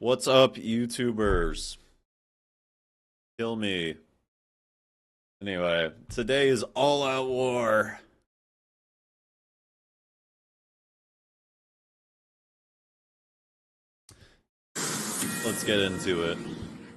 What's up, YouTubers? Kill me. Anyway, today is all out war. Let's get into it.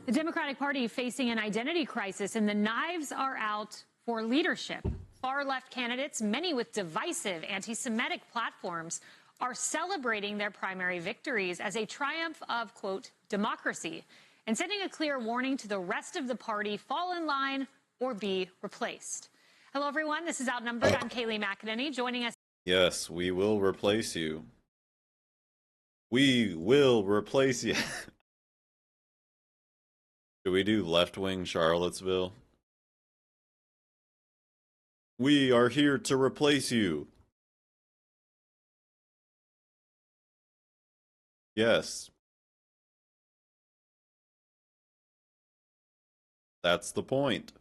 The Democratic Party facing an identity crisis, and the knives are out for leadership. Far-left candidates, many with divisive anti-Semitic platforms, are celebrating their primary victories as a triumph of, quote, democracy, and sending a clear warning to the rest of the party: fall in line or be replaced. Hello, everyone. This is Outnumbered. I'm Kayleigh McEnany. Joining us. Yes, we will replace you. We will replace you. Should we do left-wing Charlottesville? We are here to replace you. Yes. That's the point.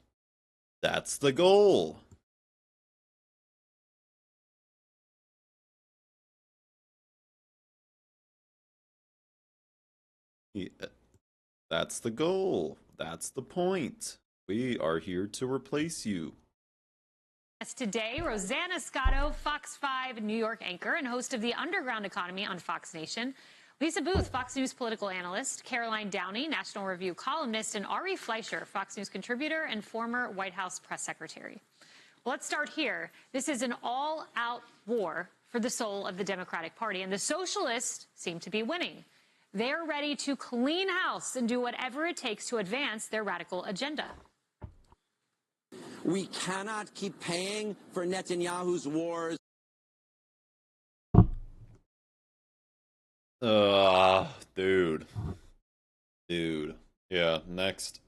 That's the goal. Yeah, that's the goal. That's the point. We are here to replace you. Today, Rosanna Scotto, Fox 5 New York anchor and host of The Underground Economy on Fox Nation; Lisa Booth, Fox News political analyst; Caroline Downey, National Review columnist; and Ari Fleischer, Fox News contributor and former White House press secretary. Well, let's start here. This is an all-out war for the soul of the Democratic Party, and the socialists seem to be winning. They're ready to clean house and do whatever it takes to advance their radical agenda. We cannot keep paying for Netanyahu's wars. Dude. Yeah, next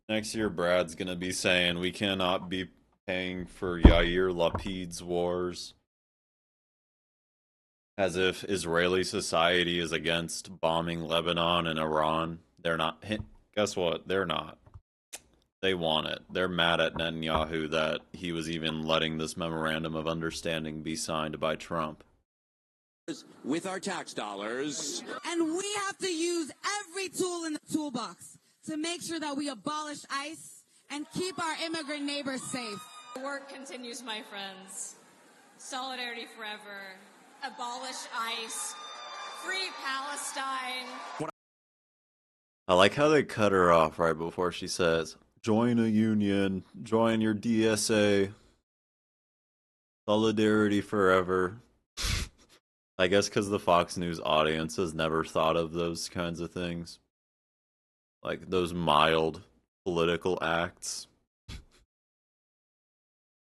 year Brad's gonna be saying we cannot be paying for Yair Lapid's wars. As if Israeli society is against bombing Lebanon and Iran. They're not. Guess what? They're not. They want it. They're mad at Netanyahu that he was even letting this memorandum of understanding be signed by Trump. With our tax dollars. And we have to use every tool in the toolbox to make sure that we abolish ICE and keep our immigrant neighbors safe. The work continues, my friends. Solidarity forever. Abolish ICE. Free Palestine. I like how they cut her off right before she says, join a union, join your DSA, solidarity forever. I guess because the Fox News audience has never thought of those kinds of things. Like those mild political acts.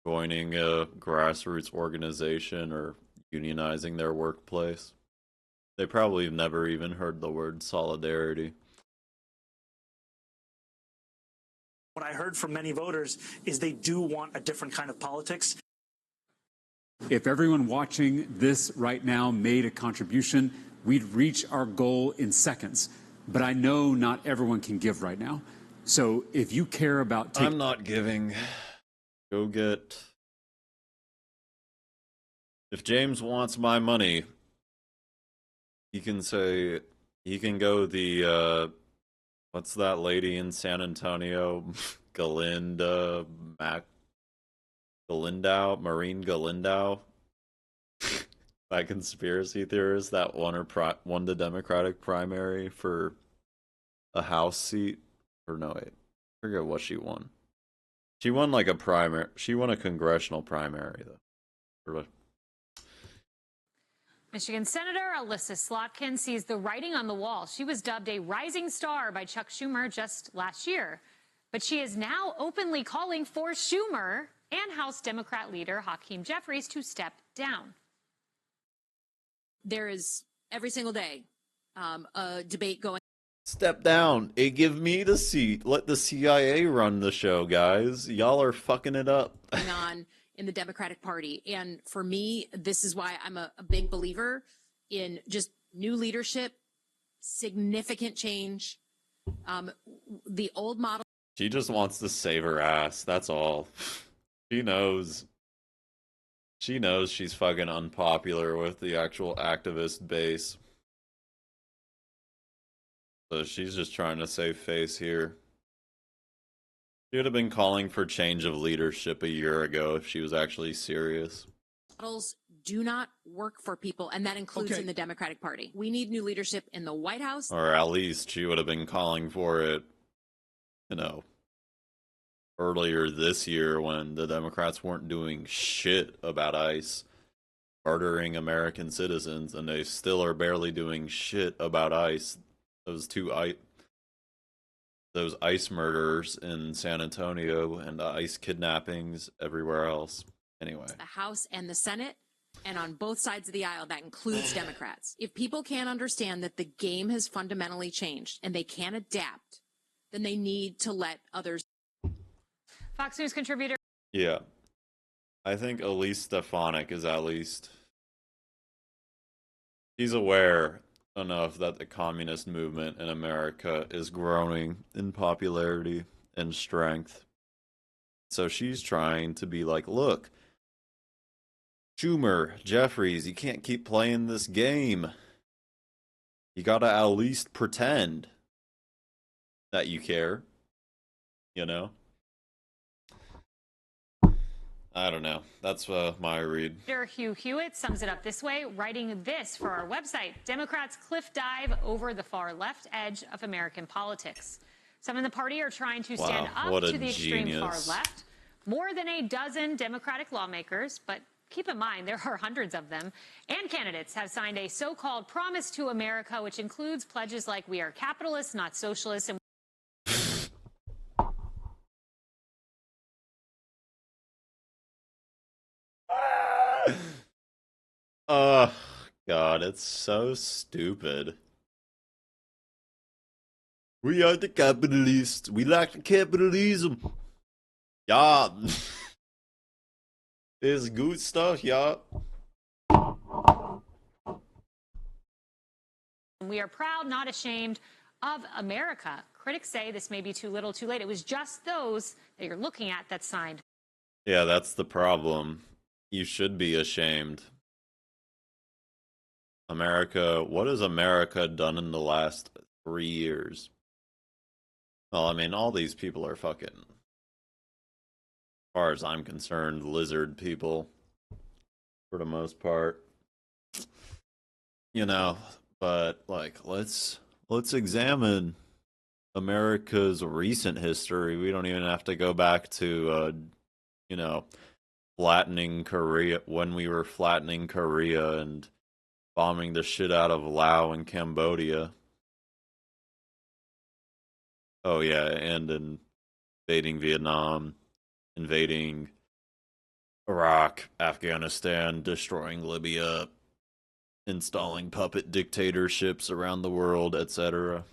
Joining a grassroots organization or unionizing their workplace. They probably have never even heard the word solidarity. What I heard from many voters is they do want a different kind of politics. If everyone watching this right now made a contribution, we'd reach our goal in seconds. But I know not everyone can give right now. So if you care about... I'm not giving. Go get... If James wants my money, he can say... He can go the... what's that lady in San Antonio? Maureen Galindow, that conspiracy theorist that won the Democratic primary for a House seat, or no, wait, I forget what she won. She won like a primary. She won a congressional primary though. Michigan Senator Alyssa Slotkin sees the writing on the wall. She was dubbed a rising star by Chuck Schumer just last year, but she is now openly calling for Schumer and House Democrat leader Hakeem Jeffries to step down. There is every single day a debate going. Step down. Hey, give me the seat. Let the CIA run the show, guys. Y'all are fucking it up. On in the Democratic Party. And for me, this is why I'm a big believer in just new leadership, significant change. The old model. She just wants to save her ass. That's all. She knows she's fucking unpopular with the actual activist base. So she's just trying to save face here. She would have been calling for change of leadership a year ago if she was actually serious. Models do not work for people, and that includes in the Democratic Party. We need new leadership in the White House. Or at least she would have been calling for it, earlier this year when the Democrats weren't doing shit about ICE murdering American citizens, and they still are barely doing shit about ICE. Those ICE murders in San Antonio and ICE kidnappings everywhere else. Anyway. The House and the Senate, and on both sides of the aisle, that includes Democrats. If people can't understand that the game has fundamentally changed and they can't adapt, then they need to let others. Fox News contributor. Yeah. I think Elise Stefanik is at least. She's aware enough that the communist movement in America is growing in popularity and strength. So she's trying to be like, look, Schumer, Jeffries, you can't keep playing this game. You gotta at least pretend that you care. I don't know. That's my read. Hugh Hewitt sums it up this way, writing this for our website. Democrats cliff dive over the far left edge of American politics. Some in the party are trying to stand up to the extreme far left. More than a dozen Democratic lawmakers, but keep in mind there are hundreds of them, and candidates have signed a so-called promise to America, which includes pledges like we are capitalists, not socialists, and oh, God, it's so stupid. We are the capitalists. We like the capitalism. Yeah. It's good stuff, yeah. we are proud, not ashamed of America. Critics say this may be too little, too late. It was just those that you're looking at that signed. Yeah, that's the problem. You should be ashamed. America, what has America done in the last 3 years? Well, I mean, all these people are fucking, as far as I'm concerned, lizard people, for the most part. You know, but, like, let's examine America's recent history. We don't even have to go back to, flattening Korea, when we were flattening Korea and bombing the shit out of Laos and Cambodia. Oh, yeah, and invading Vietnam, invading Iraq, Afghanistan, destroying Libya, installing puppet dictatorships around the world, etc.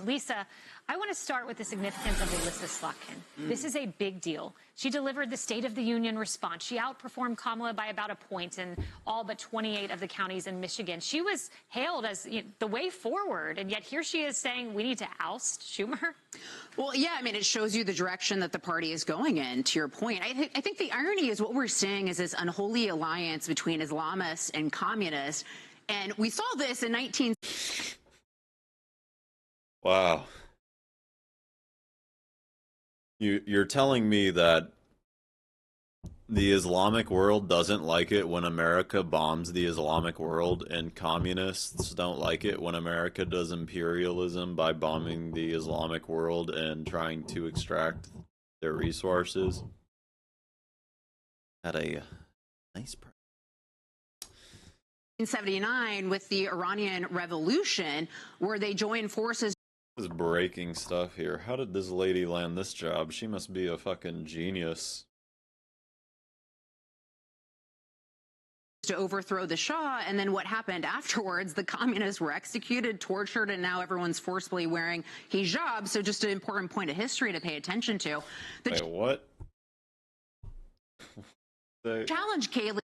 Lisa, I want to start with the significance of Alyssa Slotkin. This is a big deal. She delivered the State of the Union response. She outperformed Kamala by about a point in all but 28 of the counties in Michigan. She was hailed as the way forward, and yet here she is saying we need to oust Schumer. Well, yeah, I mean, it shows you the direction that the party is going in, to your point. I think the irony is what we're seeing is this unholy alliance between Islamists and communists, and we saw this in 19... Wow. You're telling me that the Islamic world doesn't like it when America bombs the Islamic world, and communists don't like it when America does imperialism by bombing the Islamic world and trying to extract their resources at a nice price. 1979 with the Iranian Revolution, where they joined forces. This is breaking stuff here. How did this lady land this job? She must be a fucking genius. To overthrow the Shah, and then what happened afterwards? The communists were executed, tortured, and now everyone's forcibly wearing hijab. So just an important point of history to pay attention to. Wait, what? Challenge, Kaylee.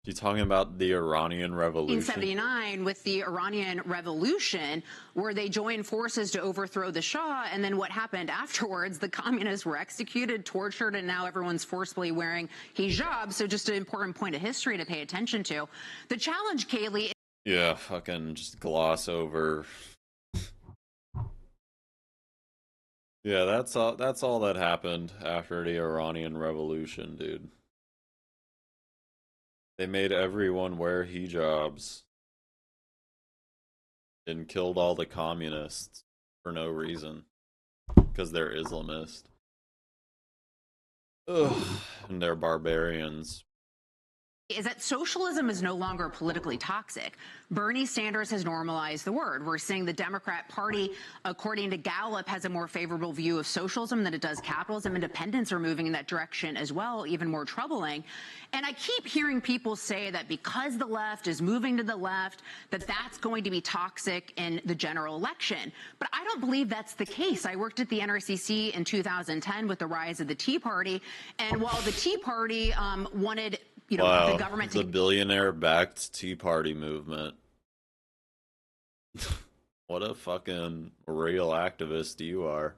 You talking about the Iranian Revolution? 1979 with the Iranian Revolution, where they joined forces to overthrow the Shah, and then what happened afterwards? The communists were executed, tortured, and now everyone's forcibly wearing hijab. So just an important point of history to pay attention to. The challenge, Kaylee. Yeah, fucking just gloss over. Yeah, that's all that happened after the Iranian Revolution, dude. They made everyone wear hijabs and killed all the communists for no reason because they're Islamist. Ugh, and they're barbarians. Is that socialism is no longer politically toxic. Bernie Sanders has normalized the word. We're seeing the Democrat Party, according to Gallup, has a more favorable view of socialism than it does capitalism. Independents are moving in that direction as well, even more troubling. And I keep hearing people say that because the left is moving to the left, that that's going to be toxic in the general election. But I don't believe that's the case. I worked at the NRCC in 2010 with the rise of the Tea Party. And while the Tea Party wanted Wow, the government the to billionaire-backed Tea Party movement. What a fucking real activist you are.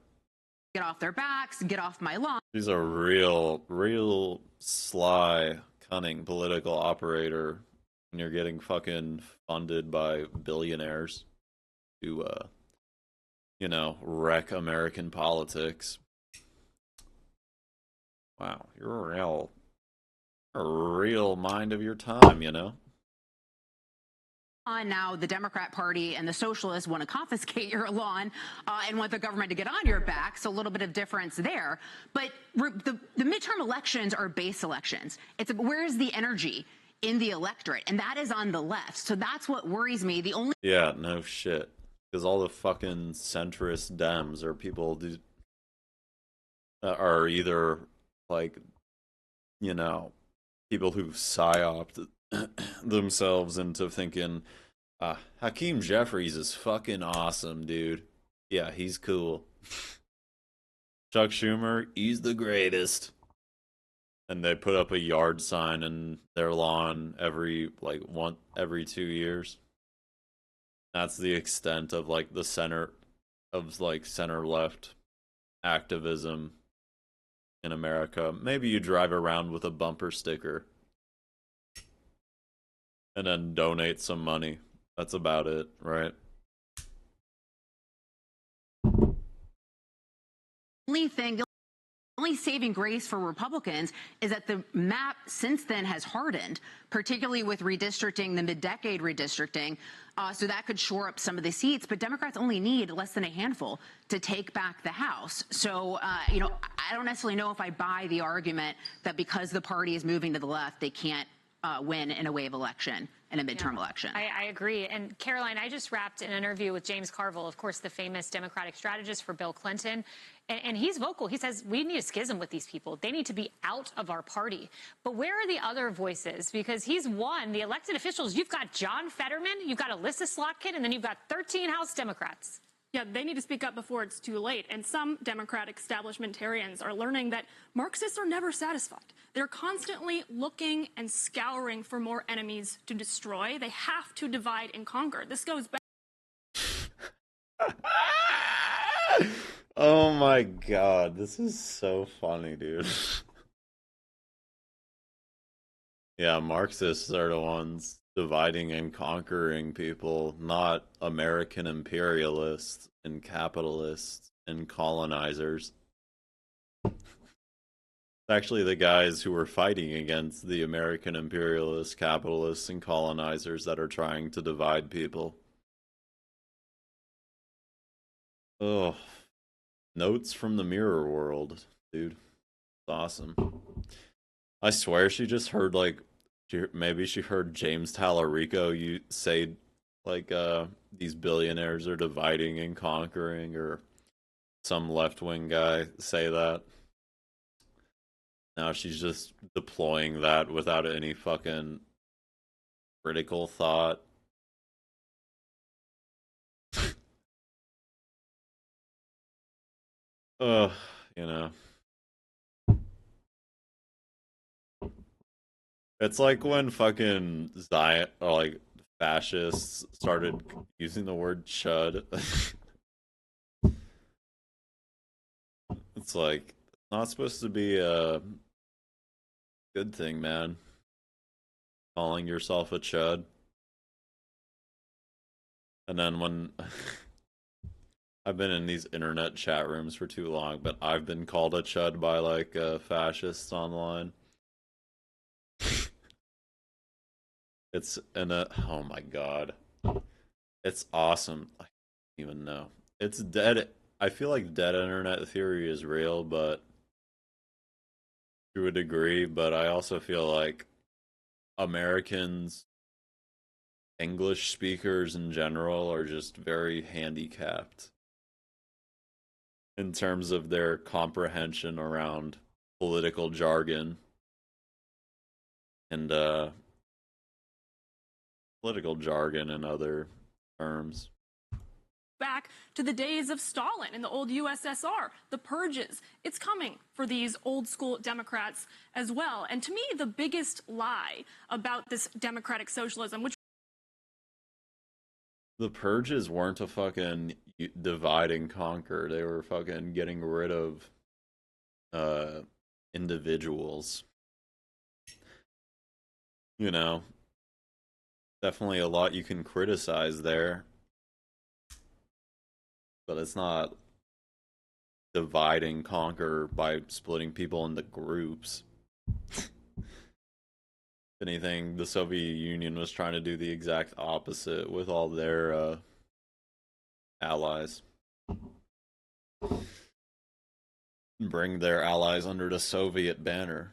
get off their backs, get off my lawn. She's a real sly, cunning political operator. And you're getting fucking funded by billionaires to, wreck American politics. Wow, you're a real mind of your time, you know? Now the Democrat Party and the socialists want to confiscate your lawn and want the government to get on your back. So a little bit of difference there. But the midterm elections are base elections. Where's the energy in the electorate? And that is on the left. So that's what worries me. Yeah, no shit. Because all the fucking centrist Dems are people that are either like, people who've psyoped themselves into thinking, Hakeem Jeffries is fucking awesome, dude. Yeah, he's cool. Chuck Schumer, he's the greatest. And they put up a yard sign in their lawn every 2 years. That's the extent of the center left activism in America. Maybe you drive around with a bumper sticker and then donate some money. That's about it, right? The only saving grace for Republicans is that the map since then has hardened, particularly with redistricting, the mid-decade redistricting. So that could shore up some of the seats. But Democrats only need less than a handful to take back the House. So, I don't necessarily know if I buy the argument that because the party is moving to the left, they can't win in a wave election, in a midterm election. I agree. And Caroline, I just wrapped an interview with James Carville, of course, the famous Democratic strategist for Bill Clinton. And he's vocal. He says, we need a schism with these people. They need to be out of our party. But where are the other voices? Because he's won the elected officials. You've got John Fetterman, you've got Alyssa Slotkin, and then you've got 13 House Democrats. Yeah, they need to speak up before it's too late. And some Democratic establishmentarians are learning that Marxists are never satisfied. They're constantly looking and scouring for more enemies to destroy. They have to divide and conquer. This goes back. Oh my god, this is so funny, dude. Yeah, Marxists are the ones dividing and conquering people, not American imperialists and capitalists and colonizers. It's actually the guys who were fighting against the American imperialists, capitalists, and colonizers that are trying to divide people. Oh, notes from the mirror world, dude. It's awesome. I swear she just heard maybe she heard James Tallarico say these billionaires are dividing and conquering, or some left-wing guy say that. Now she's just deploying that without any fucking critical thought. Ugh, you know. It's like when fucking Zion or fascists started using the word chud. It's not supposed to be a good thing, man. Calling yourself a chud. And then when I've been in these internet chat rooms for too long, but I've been called a chud by like fascists online. It's oh my god, it's awesome. I don't even know. It's dead. I feel like dead internet theory is real, but to a degree. But I also feel like Americans, English speakers in general, are just very handicapped in terms of their comprehension around political jargon and political jargon and other terms. Back to the days of Stalin in the old USSR, the purges. It's coming for these old school Democrats as well. And to me, the biggest lie about this democratic socialism, which The purges weren't a fucking divide and conquer. They were fucking getting rid of individuals. You know, definitely a lot you can criticize there, but it's not divide and conquer by splitting people into groups. If anything, the Soviet Union was trying to do the exact opposite with all their allies. Bring their allies under the Soviet banner.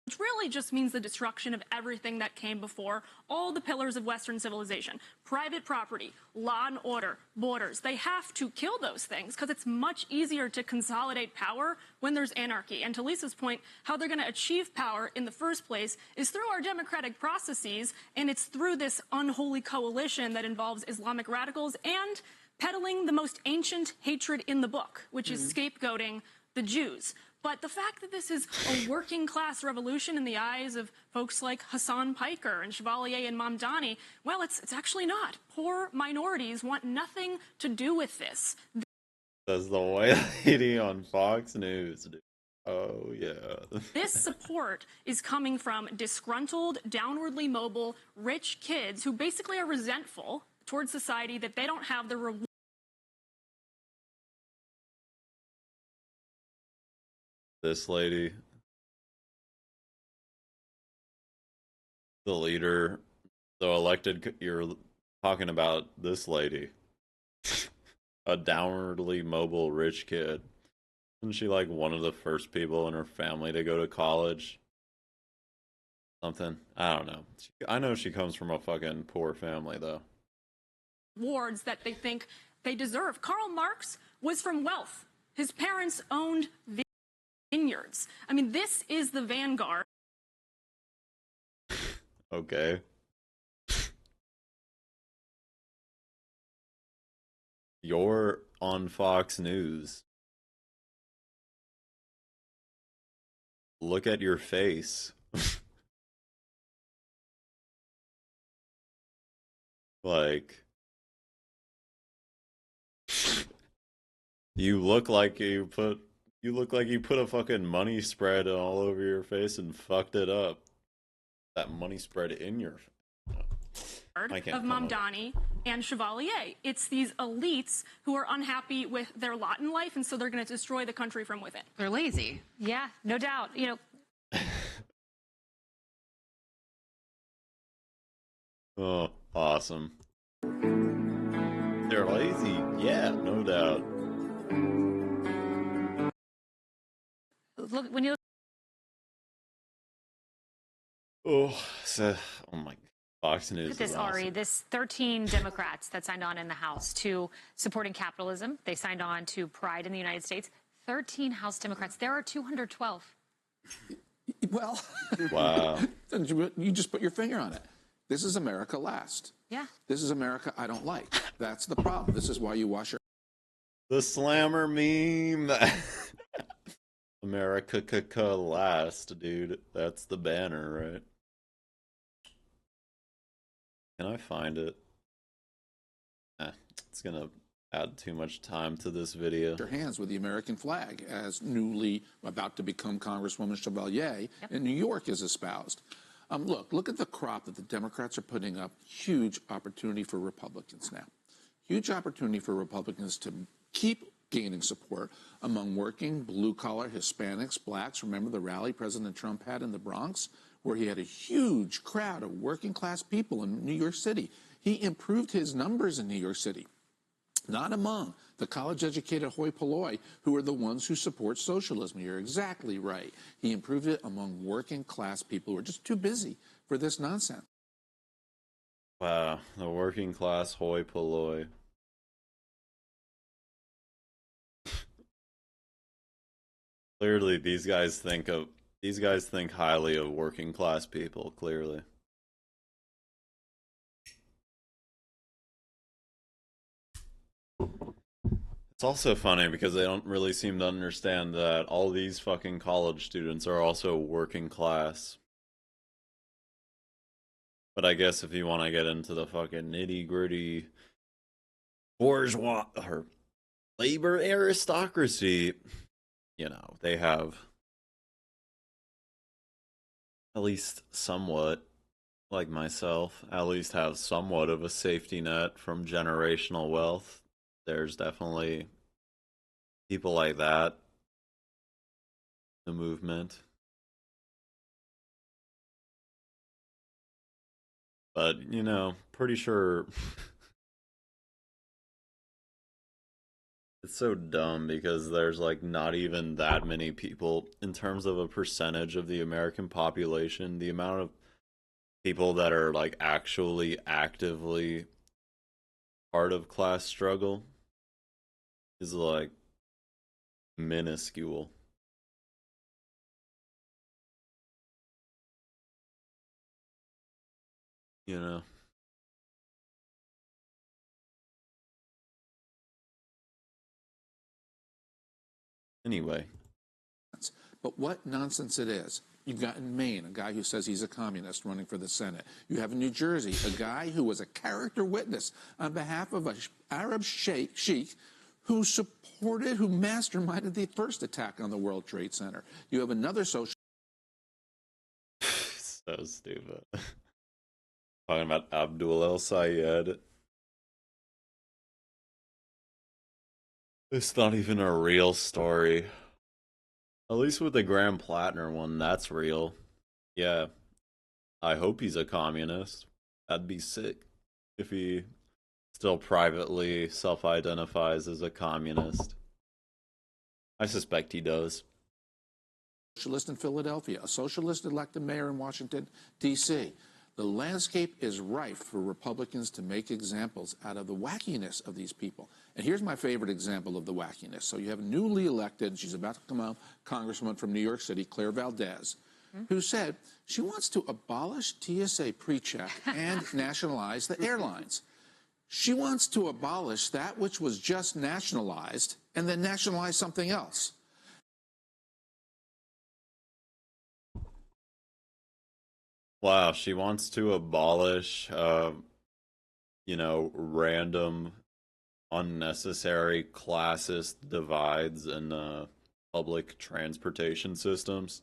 which really just means the destruction of everything that came before, all the pillars of Western civilization, private property, law and order, borders. They have to kill those things because it's much easier to consolidate power when there's anarchy. And to Lisa's point, how they're going to achieve power in the first place is through our democratic processes, and it's through this unholy coalition that involves Islamic radicals and peddling the most ancient hatred in the book, which is scapegoating the Jews. But the fact that this is a working class revolution in the eyes of folks like Hassan Piker and Chevalier and Mamdani, well, it's actually not. Poor minorities want nothing to do with this. Says the white lady on Fox News, dude. Oh, yeah. This support is coming from disgruntled, downwardly mobile, rich kids who basically are resentful towards society that they don't have the reward. This lady, the leader, the elected, you're talking about this lady, a downwardly mobile rich kid. Isn't she like one of the first people in her family to go to college? Something. I don't know. I know she comes from a fucking poor family, though. Rewards that they think they deserve. Karl Marx was from wealth. His parents owned vineyards. I mean, this is the vanguard. Okay. You're on Fox News. Look at your face. Like, you look like you put a fucking money spread all over your face and fucked it up. That money spread in your Of Mamdani and Chevalier. It's these elites who are unhappy with their lot in life, and so they're going to destroy the country from within. They're lazy. Yeah, no doubt. You know, Oh, awesome. They're lazy. Yeah, no doubt. look when you Oh, oh my. Fox News look at this, is Ari, awesome. this 13 Democrats that signed on in the House to supporting capitalism. They signed on to pride in the United States. 13 House Democrats. There are 212. Well, Wow. you just put your finger on it. This is America last. Yeah. This is America I don't like. That's the problem. This is why you wash your The slammer meme. America last, dude. That's the banner, right? Can I find it? It's gonna add too much time to this video. hands with the American flag, as newly about to become Congresswoman Chevalier in New York is espoused. Look at the crop that the Democrats are putting up. Huge opportunity for Republicans now. Huge opportunity for Republicans to keep gaining support among working, blue-collar, Hispanics, blacks. Remember the rally President Trump had in the Bronx, where he had a huge crowd of working-class people in New York City. He improved his numbers in New York City, not among the college-educated hoi polloi who are the ones who support socialism. You're exactly right. He improved it among working-class people who are just too busy for this nonsense. Wow, the working class hoi polloi. Clearly, these guys think highly of working class people. Clearly. It's also funny because they don't really seem to understand that all these fucking college students are also working class. But I guess if you want to get into the fucking nitty gritty bourgeois or labor aristocracy, you know, they have at least somewhat, like myself, at least have somewhat of a safety net from generational wealth. There's definitely people like that in the movement. But, you know, pretty sure it's so dumb because there's like not even that many people in terms of a percentage of the American population. The amount of people that are like actually actively part of class struggle is like minuscule. You know? Anyway. But what nonsense it is. You've got in Maine a guy who says he's a communist running for the Senate. You have in New Jersey a guy who was a character witness on behalf of an Arab sheikh who masterminded the first attack on the World Trade Center. You have another social. So stupid. Talking about Abdul El Sayed. It's not even a real story. At least with the Graham Plattner one, that's real. Yeah, I hope he's a communist. That'd be sick if he still privately self-identifies as a communist. I suspect he does. Socialist in Philadelphia, a socialist elected mayor in Washington, D.C. The landscape is rife for Republicans to make examples out of the wackiness of these people. And here's my favorite example of the wackiness. So you have newly elected, she's about to come out, Congresswoman from New York City, Claire Valdez, who said she wants to abolish TSA pre-check and nationalize the airlines. She wants to abolish that which was just nationalized and then nationalize something else. Wow, she wants to abolish, random, unnecessary classist divides in public transportation systems.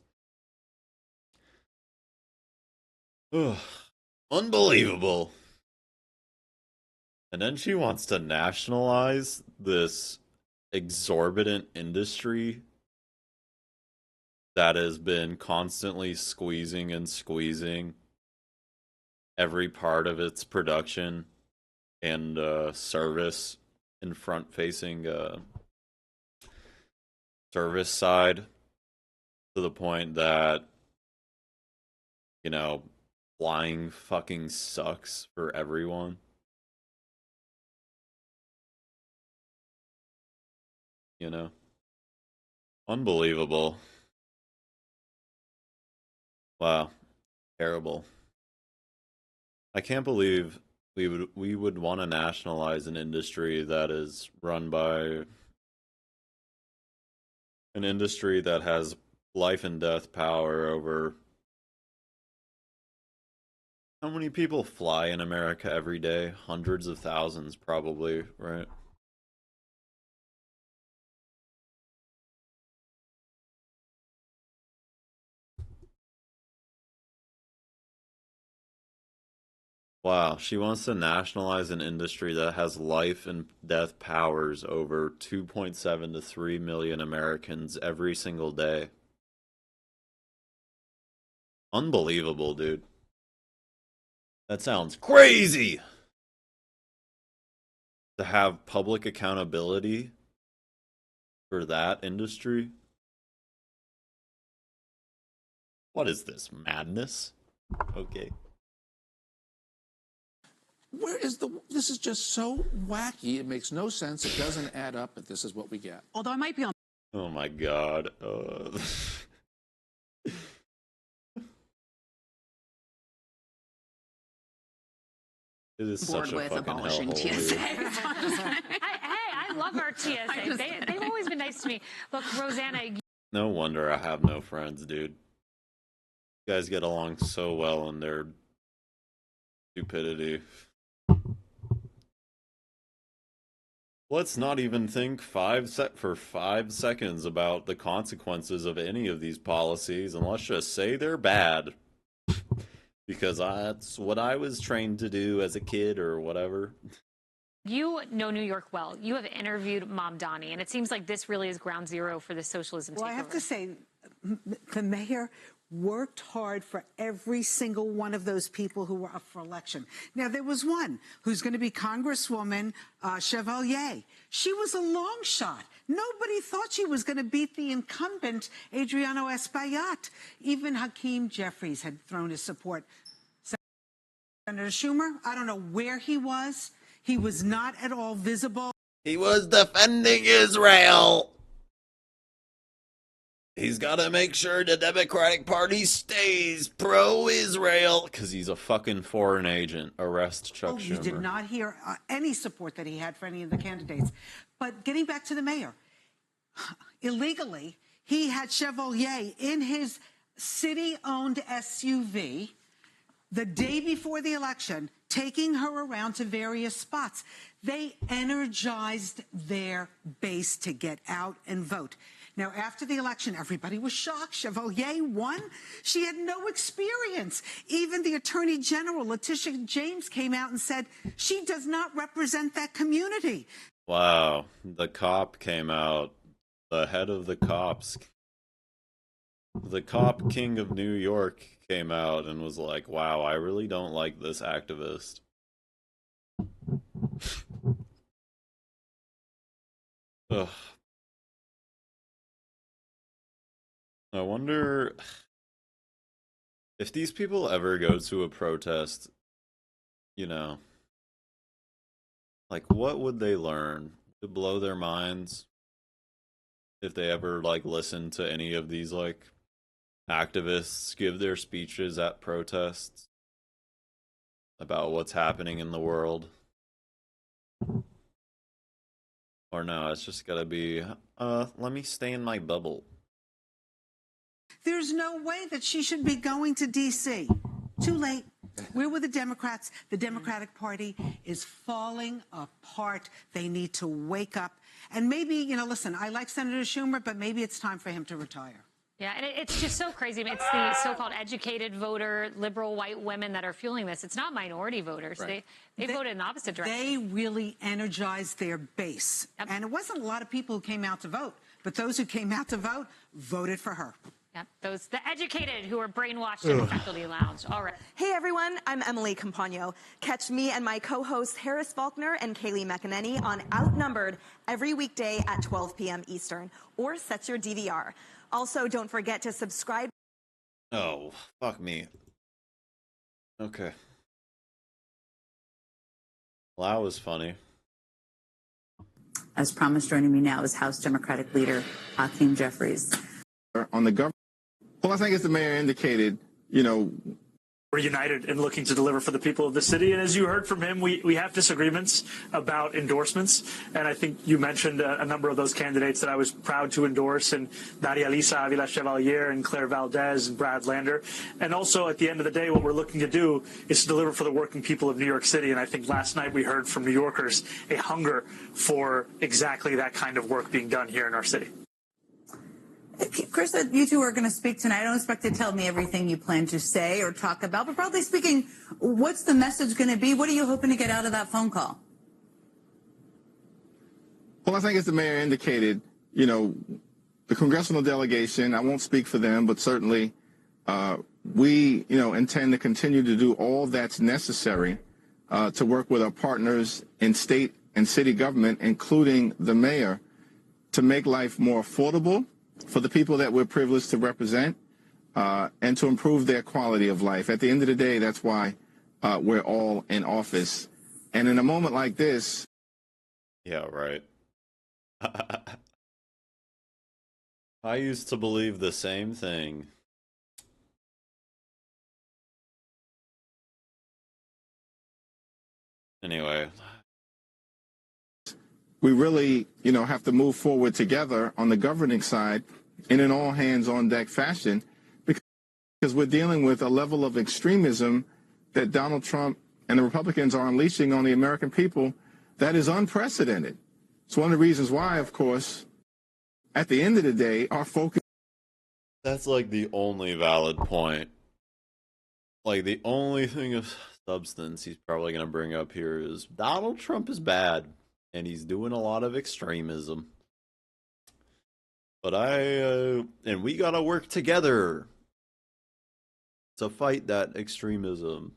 Ugh, unbelievable. And then she wants to nationalize this exorbitant industry that has been constantly squeezing and squeezing every part of its production and service and front facing service side to the point that, you know, flying fucking sucks for everyone. You know? Unbelievable. Wow. Terrible. I can't believe we would want to nationalize an industry that is run by an industry that has life and death power over how many people fly in America every day? Hundreds of thousands probably, right? Wow, she wants to nationalize an industry that has life and death powers over 2.7 to 3 million Americans every single day. Unbelievable, dude. That sounds crazy! To have public accountability for that industry? What is this, madness? Okay. Where is this is just so wacky. It makes no sense. It doesn't add up, but this is what we get. Although I might be on. Oh my god. It is board such a with fucking abolishing hellhole, TSA. dude. I love our TSA. They've always been nice to me. Look, Rosanna. No wonder I have no friends, dude. You guys get along so well in their stupidity. Let's not even think for 5 seconds about the consequences of any of these policies, and let's just say they're bad. Because that's what I was trained to do as a kid or whatever. You know New York well. You have interviewed Mom Donnie, and it seems like this really is ground zero for the socialism takeover. Well, I have to say, the mayor worked hard for every single one of those people who were up for election. Now, there was one who's going to be Congresswoman Chevalier. She was a long shot. Nobody thought she was going to beat the incumbent Adriano Espaillat. Even Hakeem Jeffries had thrown his support. Senator Schumer, I don't know where he was. He was not at all visible. He was defending Israel. He's got to make sure the Democratic Party stays pro-Israel because he's a fucking foreign agent. Arrest Chuck Schumer. You did not hear any support that he had for any of the candidates. But getting back to the mayor, illegally, he had Chevalier in his city-owned SUV the day before the election, taking her around to various spots. They energized their base to get out and vote. Now, after the election, everybody was shocked. Chevalier won. She had no experience. Even the Attorney General, Letitia James, came out and said she does not represent that community. Wow. The cop came out. The head of the cops. The cop king of New York came out and was like, wow, I really don't like this activist. Ugh. I wonder if these people ever go to a protest, you know, like what would they learn? To blow their minds if they ever like listen to any of these like activists give their speeches at protests about what's happening in the world. Or no, it's just gotta be, let me stay in my bubble. There's no way that she should be going to D.C. Too late. We're with the Democrats. The Democratic Party is falling apart. They need to wake up. And maybe, you know, listen, I like Senator Schumer, but maybe it's time for him to retire. Yeah, and it's just so crazy. I mean, it's the so-called educated voter, liberal white women that are fueling this. It's not minority voters. Right. They voted in the opposite direction. They really energized their base. Yep. And it wasn't a lot of people who came out to vote, but those who came out to vote voted for her. Yep, the educated who are brainwashed in the faculty lounge. All right. Hey, everyone. I'm Emily Campagno. Catch me and my co-hosts Harris Faulkner and Kaylee McEnany on Outnumbered every weekday at 12 p.m. Eastern. Or set your DVR. Also, don't forget to subscribe. Oh, fuck me. Okay. Well, that was funny. As promised, joining me now is House Democratic Leader Hakeem Jeffries. On the government, well, I think as the mayor indicated, you know, we're united in looking to deliver for the people of the city. And as you heard from him, we have disagreements about endorsements. And I think you mentioned a number of those candidates that I was proud to endorse, and Maria Elisa Avila Chevalier and Claire Valdez and Brad Lander. And also at the end of the day, what we're looking to do is to deliver for the working people of New York City. And I think last night we heard from New Yorkers a hunger for exactly that kind of work being done here in our city. Chris, you two are going to speak tonight. I don't expect you to tell me everything you plan to say or talk about, but broadly speaking, what's the message going to be? What are you hoping to get out of that phone call? Well, I think as the mayor indicated, you know, the congressional delegation, I won't speak for them, but certainly we, you know, intend to continue to do all that's necessary to work with our partners in state and city government, including the mayor, to make life more affordable for the people that we're privileged to represent and to improve their quality of life. At the end of the day, that's why we're all in office. And in a moment like this. Yeah, right. I used to believe the same thing. Anyway. We really, you know, have to move forward together on the governing side in an all hands on deck fashion because we're dealing with a level of extremism that Donald Trump and the Republicans are unleashing on the American people that is unprecedented. It's one of the reasons why, of course, at the end of the day, our focus. That's like the only valid point. Like the only thing of substance he's probably going to bring up here is Donald Trump is bad and he's doing a lot of extremism. But and we got to work together to fight that extremism.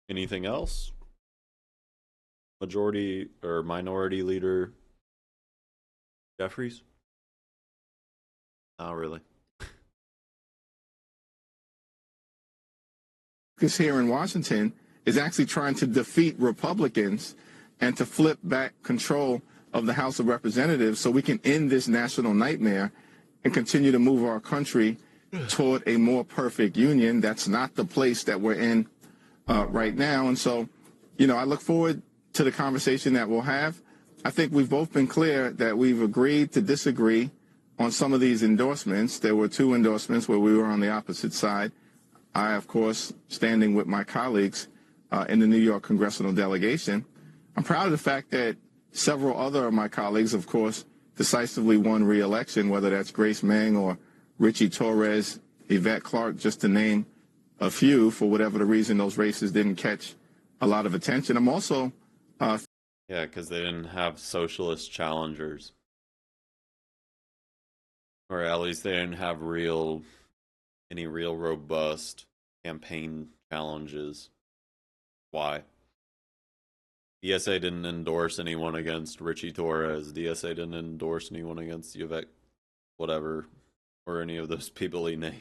Anything else? Majority or minority leader Jeffries? Not really. Focus here in Washington is actually trying to defeat Republicans and to flip back control of the House of Representatives so we can end this national nightmare and continue to move our country toward a more perfect union. That's not the place that we're in right now. And so, you know, I look forward to the conversation that we'll have. I think we've both been clear that we've agreed to disagree on some of these endorsements. There were 2 endorsements where we were on the opposite side. I, of course, standing with my colleagues in the New York congressional delegation. I'm proud of the fact that several other of my colleagues, of course, decisively won re-election, whether that's Grace Meng or Richie Torres, Yvette Clarke, just to name a few. For whatever the reason, those races didn't catch a lot of attention. I'm also... yeah, because they didn't have socialist challengers. Or at least they didn't have any real robust campaign challenges. Why? DSA didn't endorse anyone against Richie Torres. DSA didn't endorse anyone against Yvette, whatever, or any of those people he named.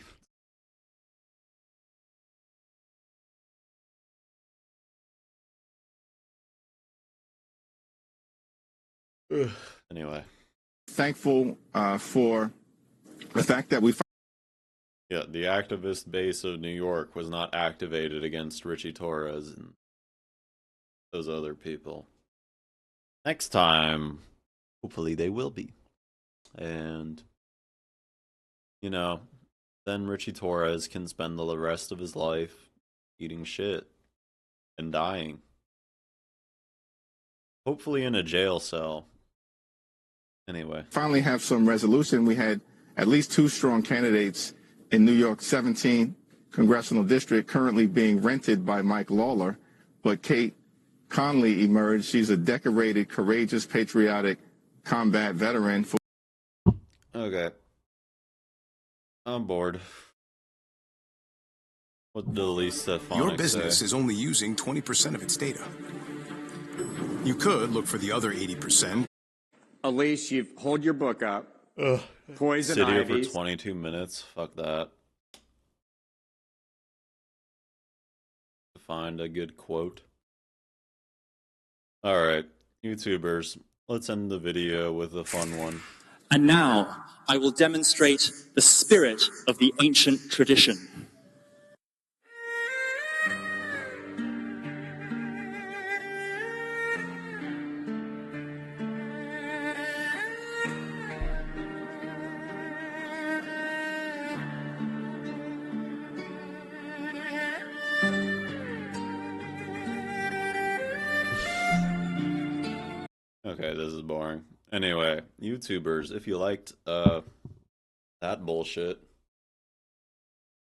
Anyway. Thankful for the fact that we... Yeah, the activist base of New York was not activated against Richie Torres and those other people. Next time, hopefully they will be. And, you know, then Richie Torres can spend the rest of his life eating shit and dying. Hopefully in a jail cell. Anyway. Finally have some resolution. We had at least 2 strong candidates in New York's 17th congressional district currently being rented by Mike Lawler, but Kate Conley emerged. She's a decorated, courageous, patriotic combat veteran. Okay. I'm bored. What did Lisa Stefanik Your business say? is only using 20% of its data. You could look for the other 80%. Elise, you hold your book up. Ugh. Poison Sit here ivy. for 22 minutes. Fuck that. Find a good quote. Alright, YouTubers, let's end the video with a fun one. And now, I will demonstrate the spirit of the ancient tradition. Okay, this is boring. Anyway, YouTubers, if you liked that bullshit,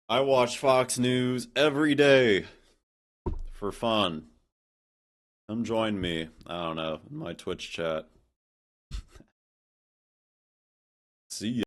I watch Fox News every day for fun. Come join me, I don't know, in my Twitch chat. See ya.